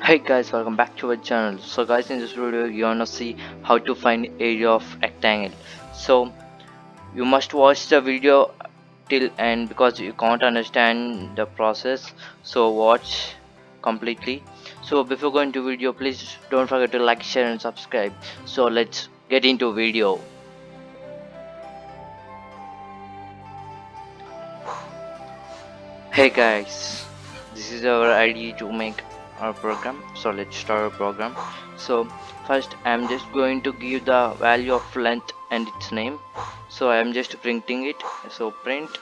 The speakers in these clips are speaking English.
Hey guys, welcome back to our channel. So guys, in this video you wanna see how to find area of rectangle. So you must watch the video till end because you can't understand the process. So watch completely. So before going to video, please don't forget to like, share and subscribe. So let's get into video. Hey guys, this is our idea to make our program. So let's start our program. So first I'm just going to give the value of length and its name. So I'm just printing it. So print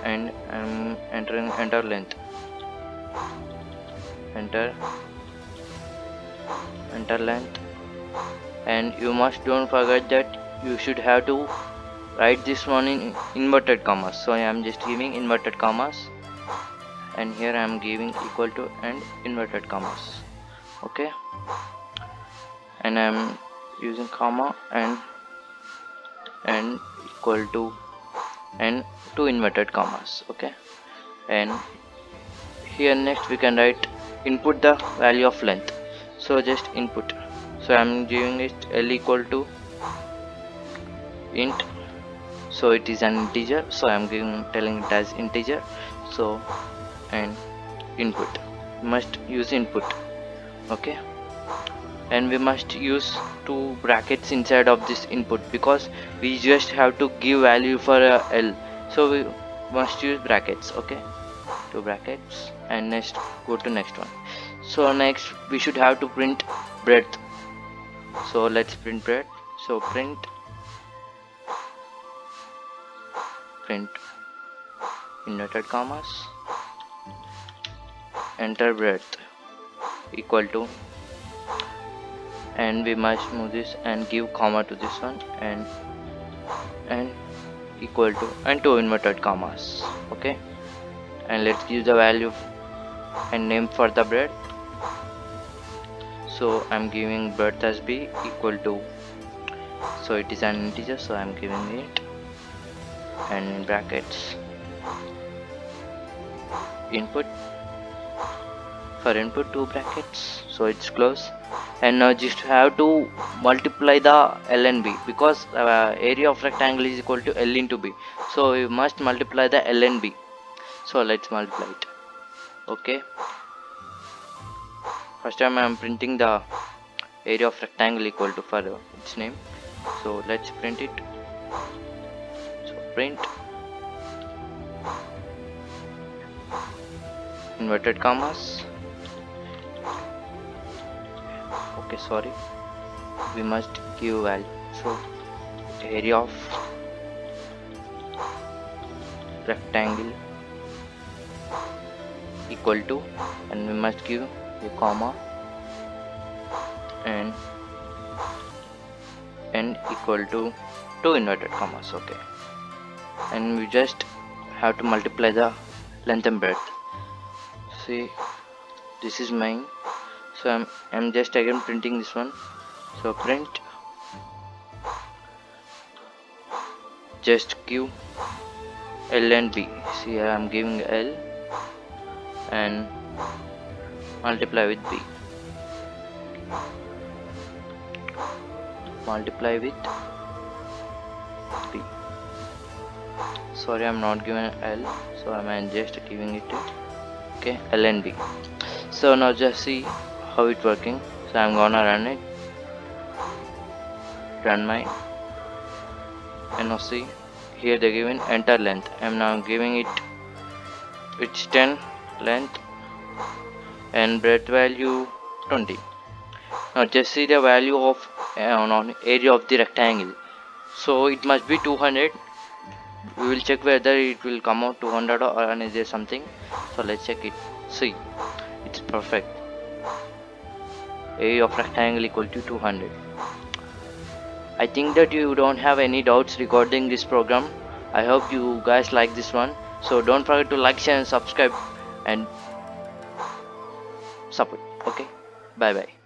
and I'm entering enter length, enter length, and you must don't forget that you should have to write this one in inverted commas. So I am just giving inverted commas, and here I am giving equal to and inverted commas. Okay, and I am using comma and equal to and two inverted commas. Okay, and here next we can write input the value of length. So just input. So I am giving it l equal to int. So it is an integer. So I am telling it as integer. So and input, must use input. Okay, and we must use two brackets inside of this input because we just have to give value for l, so we must use brackets. Okay, two brackets, and next go to next one. So next we should have to print breadth. So let's print breadth. So print inverted commas, enter breadth equal to, and we must move this and give comma to this one, and equal to and two inverted commas. Okay, and let's give the value and name for the breadth. So I'm giving breadth as b equal to, so it is an integer, so I'm giving it, and in brackets input, for input two brackets, so it's close. And now just have to multiply the l and b because area of rectangle is equal to l into b, so we must multiply the l and b. So let's multiply it. Okay, first time I am printing the area of rectangle equal to for its name. So let's print it. So print inverted commas. Okay, sorry, we must give value. So area of rectangle equal to, and we must give a comma and equal to two inverted commas. Okay, and we just have to multiply the length and breadth. See, this is mine, so I'm just again printing this one. So print, just give l and b. See, I am giving l and multiply with b, multiply with b. Sorry, I'm not giving l, so I'm just giving it to, okay, l and b. So now just see how it working. So I'm gonna run it, run mine, and now see here they given enter length. I'm now giving it its 10 length and breadth value 20. Now just see the value of on area of the rectangle. So it must be 200. We will check whether it will come out 200 or is there something. So let's check it. See, it's perfect. Area of rectangle equal to 200. I think that you don't have any doubts regarding this program. I hope you guys like this one. So don't forget to like, share and subscribe and support. Okay, bye bye.